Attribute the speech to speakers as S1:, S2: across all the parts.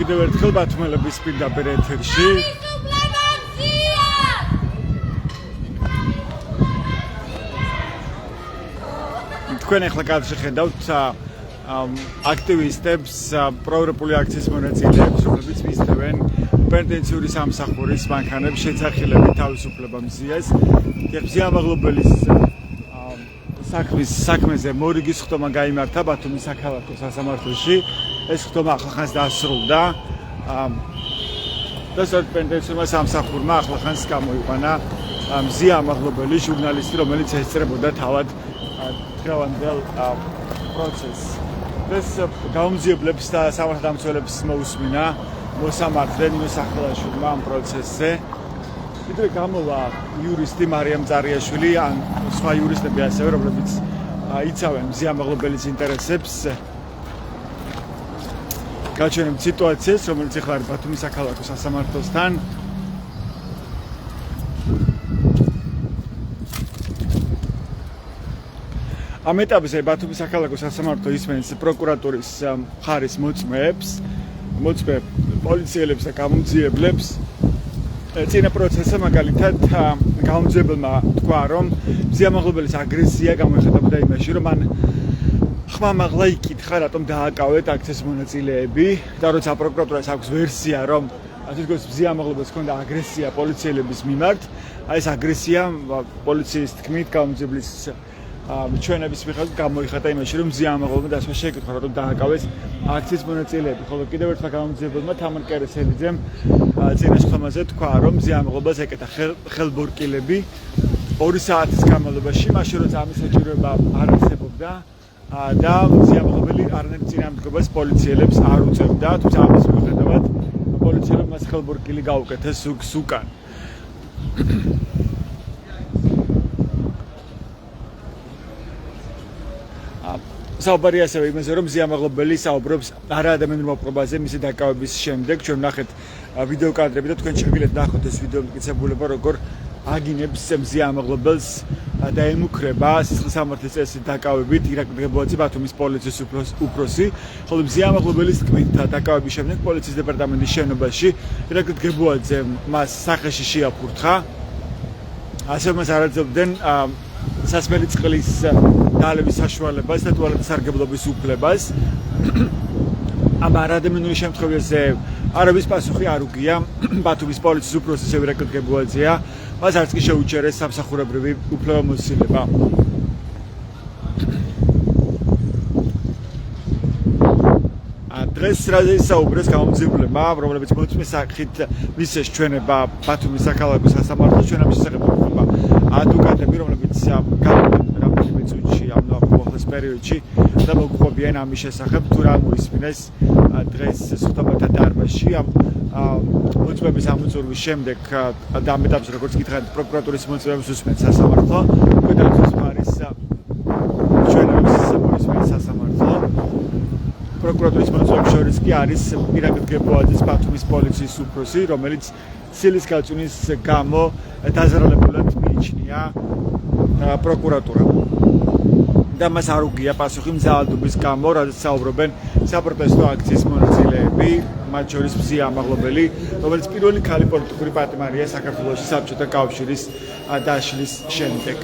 S1: კიდევ ერთხელ ბათუმელების პირდაპირ ეთერში. თქვენ ახლა გადაშეხედავთ აქტივისტებს, პროევროპული აქციის მონაწილეებს, რომლებიც მისდევენ პენტენციური სამსახურის მანქანებს შეძახილებით თავისუფლება მზიას. მზია მაღლობელის საქმეზე მორიგის ხტომა გაიმართა ბათუმის საქალაქო სასამართლოში. ეს ხტომა ახლახანს დასრულდა. დასავლეთ პენტენციურმა სამსახურმა ახლახანს გამოიყვანა მზია მაღლობელი ჟურნალისტი, რომელიც ესწრებოდა თავად დღევანდელ პროცესს. ეს გაუმძიებლებს და სამართალდამცველებს მოусმინა მოსამართლე ნინო სახელაშვილმა ამ პროცესზე. ვიდრე გამოვა იურისტი მარიამ წარიაშვილი ან სხვა იურისტები ასევე, რომლებიც იცავენ მზია მაღლობელის ინტერესებს. გაჩვენებთ სიტუაციას, რომელიც ახლა არის ბათუმის საქალაქო სასამართლოსთან. ამ ეტაპზე ბათუმის საქალაქო სასამართლო ისმენს პროკურატურის მხარის მოწმეებს, პოლიციელებს და გამომძიებლებს. წინა პროცესზე მაგალითად გამომძიებელმა თქვა, რომ მზია მაღლობელის აგრესია გამოიხატებოდა იმაში, რომ მან ხმამაღლა იკითხა, რატომ დააკავეთ აქციის მონაწილეები და როცა პროკურატურას აქვს ვერსია, რომ თითქოს მზია მაღლობელს ჰქონდა აგრესია პოლიციელების მიმართ, ეს აგრესია პოლიციის თქმით გამომძიებლის ჩვენების მიხედვით გამოიხატა იმაში, რომ მზია მაღლობელმა დასმა შეეკითხა, რატომ დააკავეს აქციის მონაწილეები. ხოლო კიდევ ერთმა გამომძიებელმა თამარ კერესელიძემ წინა შეხვედრაზე თქვა, რომ მზია მაღლობელს ეკეთა ხელბორკილები 2 საათის განმავლობაში, მაშინ როცა ამის საჭიროება არ არსებობდა და მზია მაღლობელი არანაირ წინამძღოლებას პოლიციელებს არ უწევდა, თუმცა ამის მიუხედავად პოლიციელებმა მას ხელბორკილი გაუკეთეს უკან. საუბარი ასევე იმაზე, რომ მზია მაღლობელი საუბრობს არაადამიანურ მოპყრობაზე მისი დაკავების შემდეგ. ჩვენ ვნახეთ ვიდეო კადრები და თქვენ შეგიძლიათ ნახოთ ეს ვიდეო მტკიცებულება, როგორ აგინებს მზია მაღლობელს და ემუქრება სისხლისამართლის წესით დაკავებით ირაკლი დღებუაძე ბათუმის პოლიციის უფროსი, ხოლო მზია მაღლობელის თქმით დაკავების შემდეგ პოლიციის დეპარტამენტის შენობაში ირაკლი დღებუაძე მას სახეში შეაფურთხა. ასევე მას არაძებდნენ სასმელი წყლის დალევის საშუალებას და ტუალეტის სარგებლობის უფლებას. ამ არაადამიანური შემთხვევაზე არაბის პასუხი არ უგია ბათუმის პოლიციის უფროსის ირაკლი დღებუაძეა. მას არც კი შეუჩერეს სამსახურებრივი უფლებამოსილება. დღეს რაზე ისაუბრეს გამომძიებლებმა, რომლებიც მოწმის სახით მისცეს ჩვენება ბათუმის საქალაქო სასამართლოს, ჩვენ ამის შესახებ ვთქვა ადვოკატები, რომლებიც გამოდიან რამდენიმე წუთში ამ ახლოს პერიოდში და მოგყვებიან ამის შესახებ, თუ რა მოისმინეს დღეს სხდომათა დარბაზში. მოწმების ამოწურვის შემდეგ და ამ ეტაპზე, როგორც გითხარით, პროკურატურის მოწმეებს უსმენს სასამართლო, ფედერაციის მხარის ჩვენების მოისმენს სასამართლო. პროკურატურის მოწმეებს შორის კი არის ირაკლი დღებუაძის ბათუმის პოლიციის უფროსი, რომელიც ცილის გაწვნის გამო დაზარალებულად მიიჩნია პროკურატურამ. და მას არ უგია პასუხი მზაალდობის გამო, რადგან საუბრობენ საპროტესტო აქციის მონაწილეები, მათ შორის მზია მაღლობელი, რომელიც პირველი ქალი პოლიტიკური პატიმარია საქართველოში საბჭოთა კავშირის დაშლის შემდეგ.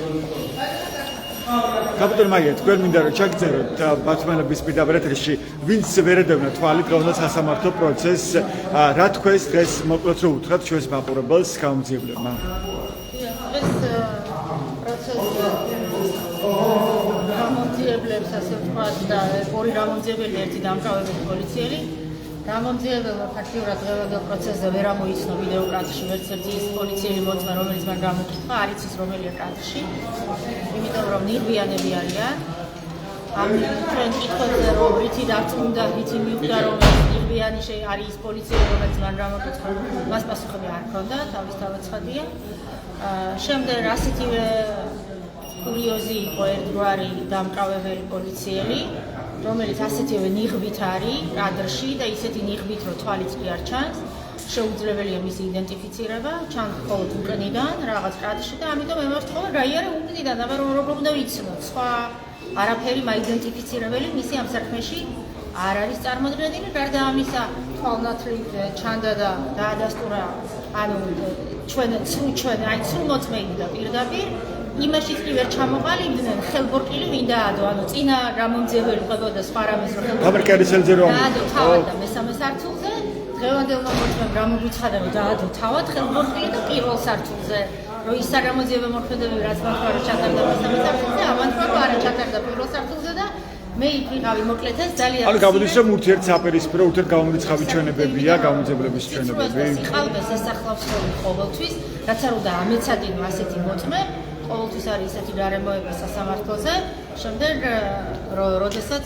S1: კაპიტანი მაია, თქვენ მინდა რომ ჩაგწეროთ ბათუმელების პირდაპირ ეთერში, ვინც ვერ ედევნა თვალით დღევანდელ სასამართლო პროცესს, რა თქვენს დღეს მოკლედ რო უთხრათ ჩვენს მაყურებელს გამომძიებლებმა.
S2: გამომძიებლებს ასე ვთქვათ და ორი გამომძიებელი ერთი დამკავებული პოლიციელი გამომძიებელმა ფაქტიურად დღევანდელ პროცესზე ვერ ამოიცნო ვიდეო კადრში ვერც ერთი ის პოლიციელი მოწმე, რომელიც მან გამოკითხა, არ იცის რომელია კადრში. იმიტომ რომ ნიღბიანები არიან. ამ ჩვენ კითხვებზე რომ რითი დარწმუნდა, რითი მიხვდა რომ ნიღბიანი არის ის პოლიციელი, რომელიც მან გამოკითხა, მას პასუხები არ ჰქონდა, თავისთავად ცხადია. შემდეგ ასეთივე კურიოზი იყო ერთგვარი დამკავებელი პოლიციელი, რომელიც ასეთივე ნიღბით არის კადრში და ისეთი ნიღბით, რომ თვალიც კი არ ჩანს. შეუძლებელია მისი იდენტიფიცირება, ჩანს მხოლოდ უკნიდან, რაღაც კადრში და ამიტომ ემართხოვა რაიარე უკნიდან, აბა რომ უნდა ვიცნოთ. სხვა არაფერი მაიდენტიფიცირებელი მისი ამ საქმეში არ არის წარმოდგენილი. გარდა ამისა, თვალნათლივ ჩანდა და დაადასტურა, ანუ ჩვენ აი სრულ მოწმეები და პირდაპირ იმაშიც კი ვერ ჩამოყალიბდნენ ხელბორტილი ვინ დაადო, ანუ წინა გამომძიებელი ყვებოდა სხვა რამეს რომ დაადო თავად და მესამე სართულზე, დღევანდელმა მოწმემ გამოგვიცხადა რომ დაადო თავად ხელბორტილი და პირველ სართულზე, რომ ის საგამოძიებო მოქმედებები რაც მართლა არ ჩატარდა მესამე სართულზე, ამან თქვა არა ჩატარდა პირველ სართულზე და მე იქ ვიყავი მოკლედ ეს ძალიან
S1: ანუ გამოდის რომ ურთიერთსაპირისპირო ურთიერთგამომრიცხავი ჩვენებებია გამომძიებლების ჩვენებები.
S2: სიყალბეს ესახლავს ყოველთვის, რაც არ უნდა ამეცადინო ასეთი მოწმე. ყოველთვის არის ისეთი გარემოება სასამართლოზე, შემდეგ როდესაც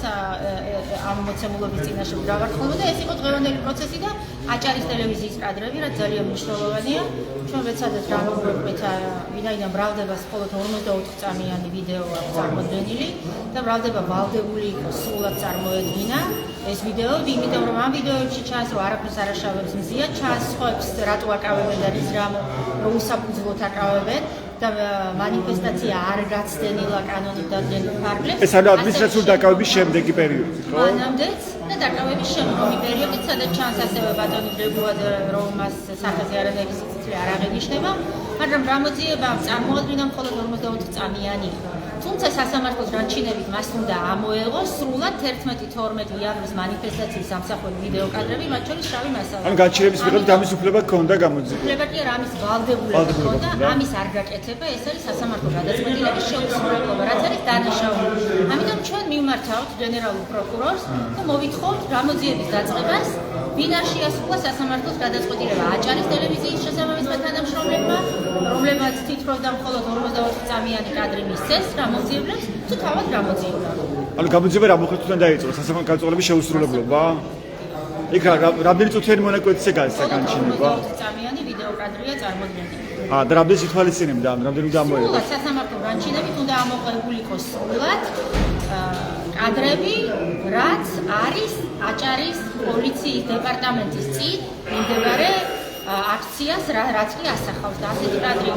S2: ამ მოცემულობის წინაშე დავარხულმა და ეს იყო დღევანდელი პროცესი და აჭარის ტელევიზიის კადრები, რაც ძალიან მნიშვნელოვანია. ჩვენ ვეცადეთ რა მოგვეკვეთა, ვინაიდან მრავლდება მხოლოდ 44 წამიანი ვიდეო აქვს წარმოდგენილი და მრავლდება ვალდებული იყოს სრულად წარმოედგინა ეს ვიდეოები, იმიტომ რომ ამ ვიდეოებში ჩანს, რომ არაფერს არ აშავებს მზია, ჩანს სხვებს რატო აკავებენ და რის გამო რომ უსაფუძვლოდ აკავებენ. და მანიფესტაცია არ გაცდენილა კანონით დადგენილ ფარგლებს.
S1: ეს არის ადმინისტრაციული დაკავების შემდეგი პერიოდი, ხო?
S2: მანამდეც და დაკავების შემდგომი პერიოდი, სადაც ჩანს ასევე ბატონი ბრეგუაძე, რომ მას სახეზე არანაირი სიცოცხლე არ აღენიშნება, მაგრამ გამოძიებამ წარმოადგინა მხოლოდ 44 წამიანი. თუმცა სასამართლოს განჩინებით მას უნდა ამოეღოს სრულად 11-12 იანვრის მანიფესტაციის ამსახველი ვიდეო კადრები, მათ შორის შავი მასალა.
S1: ან განჩინების მიხედვით ამის უფლება ჰქონდა გამოძიება.
S2: უფლება კი არა, ამის ვალდებულება ჰქონდა, ამის არ გაკეთება, ეს არის სასამართლო გადაწყვეტილების შეუსრულებლობა, რაც არის დანაშაული. ამიტომ ჩვენ მივმართავთ გენერალურ პროკურორს და მოვითხოვთ გამოძიების დაწყებას, ვინ არ შეასრულა სასამართლოს გადაწყვეტილება აჭარის ტელევიზიის შესაბამისმა თანამშრომლებმა, რომლებმაც თითქოს და მხოლოდ 44 წამიანი კადრი მისცეს გამოძიებლებს, თუ თავად გამოძიება.
S1: ანუ გამოძიება რა მოხდა დაიწყო სასამართლო გადაწყვეტილების შეუსრულებლობა? იქ რამდენი წუთიანი მონაკვეთზე განჩინება?
S2: 44 წამიანი ვიდეო კადრია წარმოდგენილი.
S1: და რამდენი ითვალისწინებდა, რამდენი უნდა ამოიღოს?
S2: სრულად სასამართლო განჩინებით უნდა ამოღებული იყოს სრულად კადრები, რაც არის აჭარის პოლიციის დეპარტამენტის წინ მიმდებარე აქციას, რაც კი ასახავს და ასეთი კადრი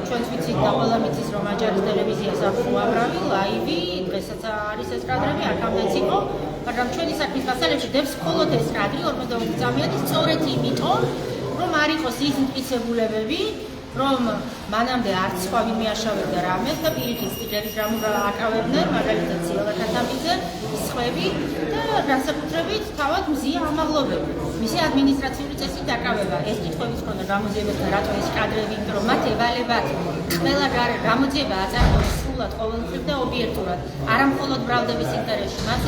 S2: ჩვენც ვიცით და ყველა მიცის რომ აჭარის ტელევიზიას აქვს უამრავი ლაივი, დღესაც არის ეს კადრები, აქამდეც იყო, მაგრამ ჩვენი საქმის მასალებში დებს მხოლოდ ეს კადრი 42 წამიანი, სწორედ იმიტომ, რომ არ იყოს ის მტკიცებულებები, რომ მანამდე არც სხვა ვინმე აშავებდა რამეს და პირიქით სტილების რამ აკავებდნენ, მაგალითად ციელა ქათამიძე, სხვები და განსაკუთრებით თავად მზია ამაღლობელი. მისი ადმინისტრაციული წესით დაკავება. ეს კითხვებიც ჰქონდა გამოძიებასთან, რატო ეს კადრები, იმიტომ რომ მათ ევალებათ ყველა გამოძიება აწარმოოს სრულად ყოველმხრივ და ობიექტურად. არა მხოლოდ მრავლდების ინტერესში, მათ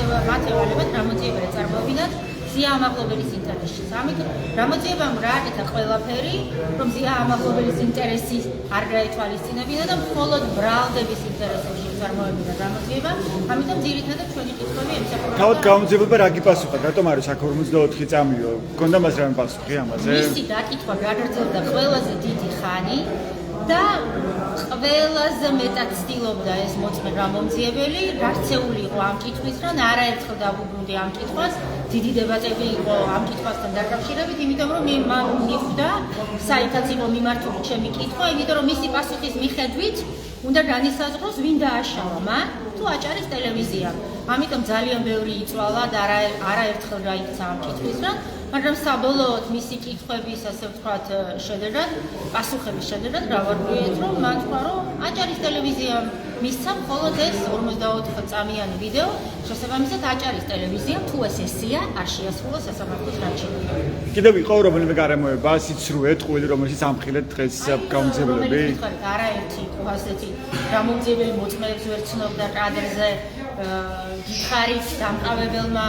S2: ევალებათ გამოძიება ეწარმოებინათ ზია ამაღლობელის ინტერესში. ამიტომ გამოძიებამ გააკეთა ყველაფერი, რომ ზია ამაღლობელის ინტერესი არ გაეთვალისწინებინა და მხოლოდ მრავლდების ინტერესებში წარმოებინა გამოძიება. ამიტომ ძირითადად ჩვენი კითხვები ემსახურება.
S1: თავად გამოძიება რა გიპასუხა? რატომ არის აქ 54 წამიო? გონდა მას რამე პასუხი ამაზე?
S2: მისი დაკითხვა გაგრძელდა ყველაზე დიდი ხანი და ყველაზე მეტად ცდილობდა ეს მოწმე გამომძიებელი, გაქცეული იყო ამ კითხვისგან, არაერთხელ დაუბრუნდი ამ კითხვას. დიდი დებატები იყო ამ კითხვასთან დაკავშირებით, იმიტომ რომ მან მიხვდა, საითაც იყო მიმართული ჩემი კითხვა, იმიტომ რომ მისი პასუხის მიხედვით უნდა განისაზღვროს ვინ დააშავა მან თუ აჭარის ტელევიზია. ამიტომ ძალიან ბევრი იწვალა და არაერთხელ გაიქცა ამ კითხვისგან, მაგრამ საბოლოოდ მისი კითხვების, ასე ვთქვათ, შედეგად, პასუხების შედეგად გავარკვიეთ, რომ მან თქვა, რომ აჭარის ტელევიზიამ მისცა მხოლოდ ეს 44 წამიანი ვიდეო, შესაბამისად აჭარის ტელევიზიამ თუ ეს ესია, არ შეასრულა სასამართლოს განჩინება.
S1: კიდევ იყო რომელიმე გარემოება, სიცრუე, ტყუილი, რომელშიც ამხილეთ დღეს გამომძიებლები?
S2: არაერთი იყო ასეთი გამომძიებელი მოწმეებს ვერ ცნობდა კადრზე, გითხარით დამყავებელმა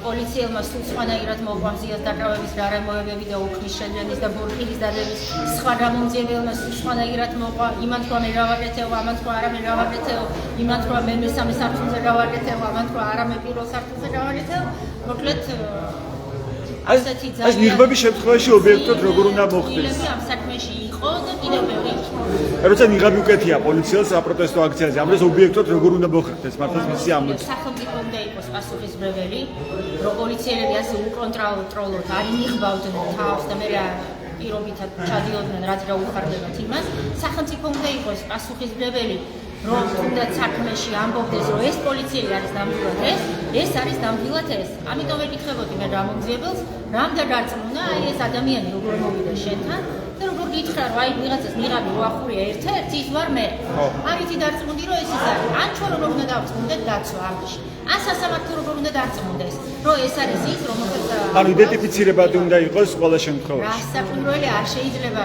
S2: პოლიციელმა სულ სხვანაირად მოყვა მზიას დაკავების გარემოებები და უქმის შეძენის და ბორტილის დადების სხვა გამომძიებელმა სულ სხვანაირად მოყვა იმან თქვა მე რა ვაკეთებ, ამან თქვა არა მე რა ვაკეთებ, იმან თქვა მე მესამე სართულზე რა ვაკეთებ, ამან თქვა არა მე პირველ სართულზე რა ვაკეთებ. მოკლედ ასეთი ძალიან
S1: ეს ნიღბების შემთხვევაში ობიექტოდ როგორ უნდა მოხდეს?
S2: ამ საქმეში იყო და კიდევ ბევრი იყო.
S1: როცა ნიღაბი უკეთია პოლიციელს საპროტესტო აქციაზე, ამას ობიექტოდ როგორ უნდა მოხდეს? მართლაც მისი ამბობს.
S2: სახელმწიფო უნდა იყოს პასუხისმგებელი, რომ პოლიციელები ასე უკონტროლოთ არ ინიღბავდნენ თავს და მე რა პირობითად ჩადიოდნენ რაც გაუხარდებათ იმას. სახელმწიფო უნდა იყოს პასუხისმგებელი, რომ თუნდაც საქმეში ამბობდეს, რომ ეს პოლიციელი არის ნამდვილად ეს არის ნამდვილად ეს. ამიტომ ეკითხებოდი მე გამომძიებელს, რამდა დარწმუნა აი ეს ადამიანი როგორ მოვიდა შენთან და როგორ გითხრა, რომ აი ვიღაცას ნიღაბი უახურია ერთ-ერთი ის ვარ მე. არითი დარწმუნდი, რომ ეს ის არის. ან ჩვენ როგორ უნდა დავწმუნდეთ დაცვა ამაში. ან სასამართლო როგორ უნდა დარწმუნდეს, რომ ეს არის ის, რომელსაც
S1: ანუ იდენტიფიცირებადი უნდა იყოს ყველა შემთხვევაში.
S2: გასაკვირველი არ შეიძლება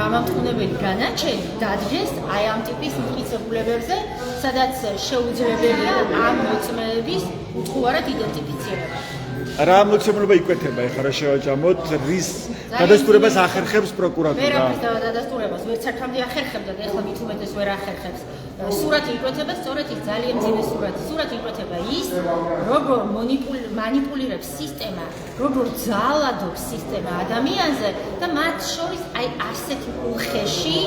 S2: გამამტყუნებელი განაჩენი დადგეს აი ამ ტიპის მტკიცებულებებზე, სადაც შეუძლებელია ამ მოწმეების უთხუარად იდენტიფიცირება.
S1: რა მოცემულობა იკვეთება ეხლა რა შევაჯამოთ, რის დადასტურებას ახერხებს პროკურატურა?
S2: ვერაფრის დადასტურებას ვერც აქამდე ახერხებდა და ეხლა მით უმეტეს ვერ ახერხებს. სურათი იკვეთება, სწორედ ის ძალიან მძიმე სურათი. სურათი იკვეთება ის, როგორ მანიპულირებს სისტემა, როგორ ძალადობს სისტემა ადამიანზე და მათ შორის აი ასეთი უხეში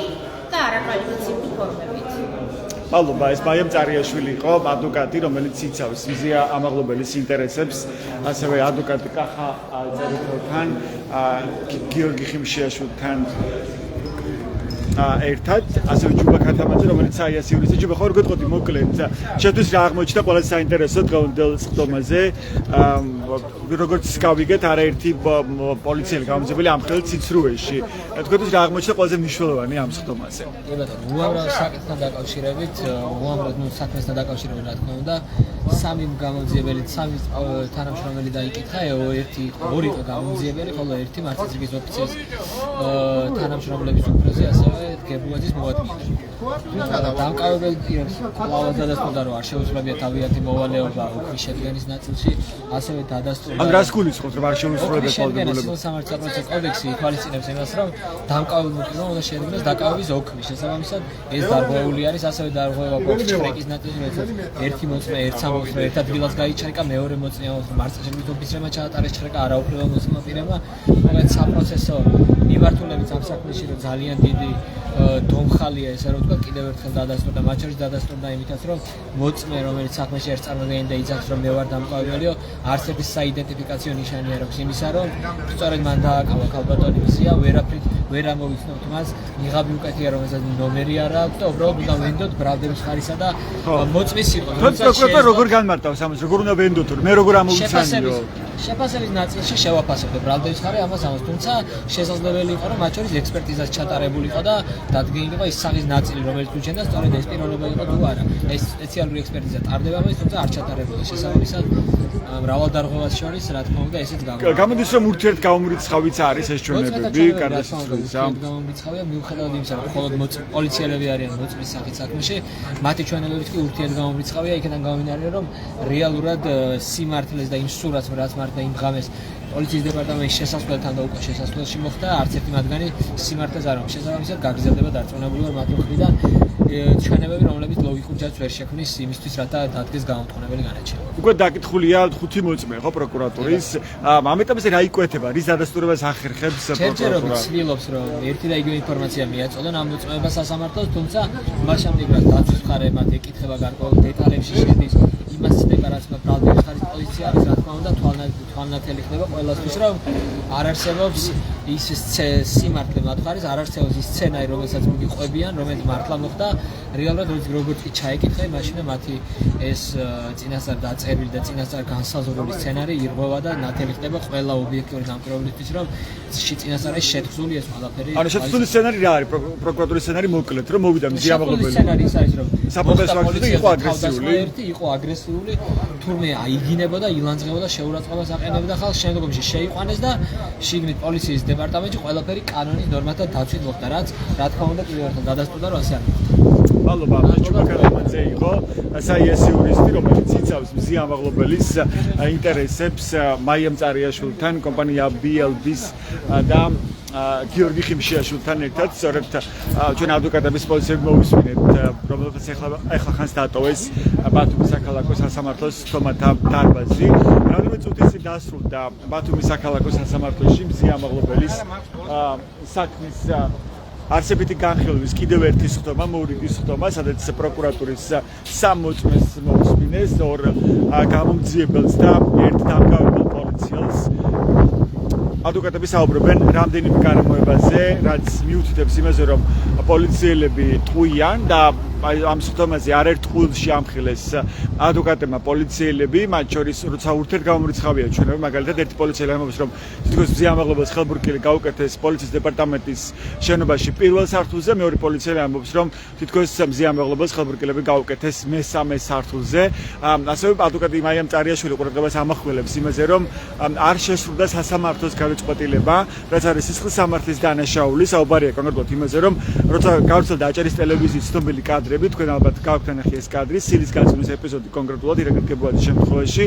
S2: და არაკვალიფიციური ფორმებით.
S1: მადლობა, ეს მაია მწარიაშვილი იყო, ადვოკატი, რომელიც იცავს მზია ამაღლობელის ინტერესებს, ასევე ადვოკატი კახა წერეთელთან, გიორგი ხიმშიაშვილთან ერთად, ასევე ჯუბა ქათამაძე, რომელიც საიას იურისტი. ჯუბა, ხო, როგორ გეტყოდი მოკლედ, შეთვის რა აღმოჩნდა ყველაზე საინტერესო დღევანდელ სხდომაზე, როგორც გავიგეთ, არაერთი პოლიციელი გამომძიებელი ამხელ ციცრუეში. თქვენთვის რა აღმოჩნდა ყველაზე მნიშვნელოვანი ამ სხდომაზე?
S3: კი ბატონო, უამრავ საკითხთან დაკავშირებით, უამრავ საქმესთან დაკავშირებით რა თქმა უნდა, სამი გამომძიებელი, სამი თანამშრომელი დაიკითხა, ორი იყო გამომძიებელი, ხოლო ერთი მართლმსაჯულის ოფიცრის თანამშრომლების უფროსი, ასევე გებუაძის მოადგილე. დამკავებელ პირებს კვლავ დადასტურდა, რომ არ შეუძლებია თავიანთი მოვალეობა უქმის შედგენის ნაწილში, ასევე დადასტურდა.
S1: ან რას გულისხმობთ, რომ არ შეუძლებელია
S3: პოლიტიკურობა? სამართლის კოდექსი ითვალისწინებს იმას, რომ დამკავებელ პირმა უნდა შეადგინოს დაკავების ოქმი. შესაბამისად, ეს დარღვეული არის, ასევე დარღვევა ბოქს-ტრეკის ნაწილში, როდესაც ერთი მოწმე ერთ სამოწმე ერთ ადგილას გაიჩერება, მეორე მოწმე მართლმსაჯულის ოფიცრმა ჩაატარეს ჩრეკა არაუფლებელ მოწმე პირებმა, რომელიც საპროცესო მიმართულებით ამ საქმეში რომ ძალიან დიდი დომხალია, ესე რომ ვთქვა, კიდევ ერთხელ დადასტურდა, მათ შორის დადასტურდა იმითაც, რომ მოწმე, რომელიც საქმეში არის წარმოდგენილი და იძახს, რომ მე ვარ დამკავებელიო, არც ერთი საიდენტიფიკაციო ნიშანი არ აქვს იმისა, რომ სწორედ მან დააკავა ქალბატონი მზია, ვერაფრით ვერ ამოვიცნობთ მას, ნიღაბი უკეთია, რომელსაც ნომერი არ აქვს და უბრალოდ უნდა ვენდოთ ბრალდების ხარისა და მოწმის სიტყვა.
S1: პროკურატურა როგორ განმარტავს ამას, როგორ უნდა ვენდოთ, მე როგორ ამოვიცანიო?
S3: შეფასების ნაწილში შევაფასებთ ბრალდების ხარი ამას, თუმცა შესაძლებელი იყო, რომ მათ შორის ექსპერტიზაც ჩატარებულიყო და დადგენილიყო ის სახის ნაწილი, რომელიც უჩენდა, სწორედ ეს პიროვნება იყო თუ არა. ეს სპეციალური ექსპერტიზა ტარდება, თუმცა არ ჩატარებულა. შესაბამისად, მრავალ დარღვევას შორის, რა თქმა უნდა, ესეც გამოდის.
S1: გამოდის, რომ ურთიერთგამომრიცხავიც არის ეს ჩვენებები, კარგად
S3: ურთიერთგამომრიცხავია, მიუხედავად იმისა, რომ მხოლოდ პოლიციელები არიან მოწმის სახით საქმეში, მათი ჩვენებებით კი ურთიერთგამომრიცხავია, იქიდან გამომდინარე, რომ რეალურად სიმართლეს და იმ სურათს, რაც მართა იმ ღამეს პოლიციის დეპარტამენტის შესასვლელთან და უკვე შესასვლელში მოხდა, არც ერთი მათგანი სიმართლეს არ აქვს. შესაბამისად, გაგრძელდება დარწმუნებული ვარ მათი მხრიდან ჩვენებები, რომლებიც ლოგიკურ ჯაჭვს ვერ შექმნის იმისთვის, რათა დადგეს გამომტყუნებელი განაჩენი.
S1: უკვე დაკითხულია 5 მოწმე, ხო, პროკურატურის. ამ ეტაპზე რა იკვეთება, რის დადასტურებას ახერხებს
S3: პროკურატურა? ცდილობს, რომ ერთი და იგივე ინფორმაცია მიაწოდონ ამ მოწმეებას სასამართლოს, თუმცა მას შემდეგ რაც დაცვის მხარე მათ ეკითხება გარკვეულ დეტალებში შედის, იმას ცდება, რაც ბრალდების ხარის პოლიცია არის, რა თქმა უნდა, თვალნათელი ხდება ყველასთვის, რომ არ არსებობს ის სიმართლე მათ ხარის, არ არსებობს ის სცენარი, რომელსაც მოგიყვებიან, რომელიც მართლა მოხდა. რეალურად როგორც კი ჩაეკითხა, მაშინ მათი ეს წინასწარ დაწერილი და წინასწარ განსაზღვრული სცენარი ირღვევა და ნათელი ხდება ყველა ობიექტური დამკვირვებლისთვის, რომ წინასწარ ეს შეთხზული ეს ყველაფერი.
S1: ანუ შეთხზული სცენარი რა არის? პროკურატურის სცენარი მოკლედ, რომ მოვიდა მზია ამაღლობელი.
S3: სცენარი ის არის, რომ
S1: საპროტესტო აქცია იყო აგრესიული.
S3: იყო აგრესიული, თურმე აიგინებოდა, ილანძღებოდა, შეურაცხყოფას აყენებდა ხალხს, შემდგომში შეიყვანეს და შიგნით პოლიციის დეპარტამენტში ყველაფერი კანონის ნორმათა დაცვით მოხდა, რაც რა თქმა უნდა კიდევ ერთხელ დადასტურდა, რომ ასე არ მოხდა.
S1: მადლობა ჩუბაკალამაძე იყო საიესი იურისტი რომელიც იცავს მზიამაღლობელის ინტერესებს მაია მწარიაშვილთან კომპანია BLB-ს და გიორგი ხიმშიაშვილთან ერთად სწორედ ჩვენ ადვოკატების პოლიციები მოვისმინეთ რომელსაც ახლა ხანს დატოვეს ბათუმის საქალაქო სასამართლოს თომათა დარბაზი რამდენიმე წუთის წინ დასრულდა ბათუმის საქალაქო სასამართლოში მზიამაღლობელის საქმის არსებითი განხილვის კიდევ ერთი სხდომა, მოურიგის სხდომა, სადაც პროკურატურის 3 მოწმეს მოусმინეს, 2 გამომძიებელს და 1 დამგავებელ პოლიციელს. ადვოკატები საუბრობენ რამდენიმე გარემოებაზე, რაც მიუთითებს იმაზე, რომ პოლიციელები ტყუიან და ამ სხდომაზე არერთხელ შეამხილეს ადვოკატებმა პოლიციელები, მათ შორის როცა ურთიერთგამომრიცხავია ჩვენები, მაგალითად ერთი პოლიციელი ამბობს, რომ თითქოს მზიამაღლობელს ხელბურკილი გაუკეთეს პოლიციის დეპარტამენტის შენობაში პირველ სართულზე, მეორე პოლიციელი ამბობს, რომ თითქოს მზიამაღლობელს ხელბურკილები გაუკეთეს მესამე სართულზე. ასევე ადვოკატი მაია მწარიაშვილი ყურადღებას ამახვილებს იმაზე, რომ არ შესრულდა სასამართლოს გადაწყვეტილება, რაც არის სისხლის სამართლის დანაშაული, საუბარია კონკრეტულად იმაზე, რომ როცა გავრცელდა აჭარის ტელევიზიის ცნობილი კადრები თქვენ ალბათ გაქვთ ნახე ეს კადრი, სილის გაწმის ეპიზოდი კონკრეტულად ირაკლი გებუაძის შემთხვევაში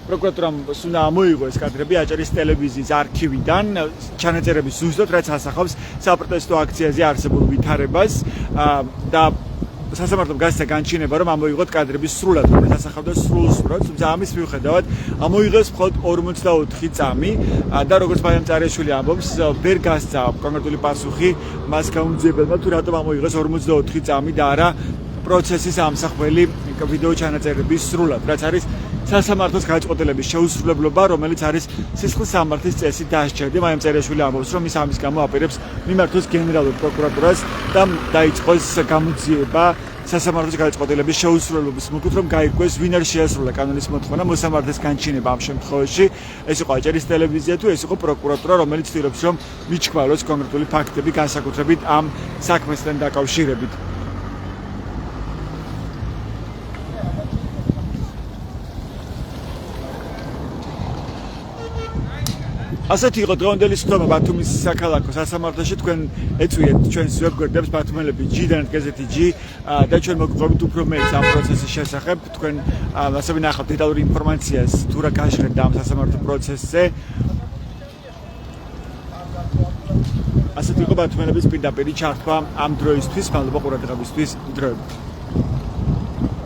S1: პროკურატურამ უნდა ამოიღო ეს კადრები აჭარის ტელევიზიის არქივიდან ჩანაწერების ზუსტად რაც ასახავს საპროტესტო აქციაზე არსებულ ვითარებას და სასამართლომ გასცა განჩინება რომ ამოიღოთ კადრები სრულად რომელიც ასახავდა სრულსრულად თუმცა ამის მიუხედავად ამოიღეს მხოლოდ 44 წამი და როგორც მაია მწარიაშვილი ამბობს ვერ გასცა კონკრეტული პასუხი მას გამომძიებელმა თუ რატომ ამოიღეს 44 წამი და არა პროცესის ამსახველი ვიდეო ჩანაწერების სრულად რაც არის სასამართლოს გადაწყვეტილების შეუსრულებლობა რომელიც არის სისხლის სამართლის წესით დასჯერდი მაია მწარიაშვილი ამბობს რომ ის ამის გამო აპირებს მიმართოს გენერალურ პროკურატურას და დაიწყოს გამოძიება სასამართლოს გადაწყვეტილების შეუსრულებლობის მოგვით რომ გაირკვეს ვინ არ შეასრულა კანონის მოთხოვნა მოსამართლეს განჩინება ამ შემთხვევაში ეს იყო აჭარის ტელევიზია თუ ეს იყო პროკურატურა რომელიც ცდილობს რომ მიჩქვალოს კონკრეტული ფაქტები განსაკუთრებით ამ საქმესთან დაკავშირებით ასეთი იყო დღევანდელი სხდომა ბათუმის საქალაქო სასამართლოში თქვენ ეწვიეთ ჩვენს ვებგვერდებს ბათუმელები G-დან გაზეთი G და ჩვენ მოგყვებით უფრო მეც ამ პროცესის შესახებ თქვენ ასევე ნახავთ დეტალურ ინფორმაციას თუ რა გაჟღერდა ამ სასამართლო პროცესზე ასეთი იყო ბათუმელების პირდაპირი ჩართვა ამ დროისთვის მადლობა ყურადღებისთვის დროებით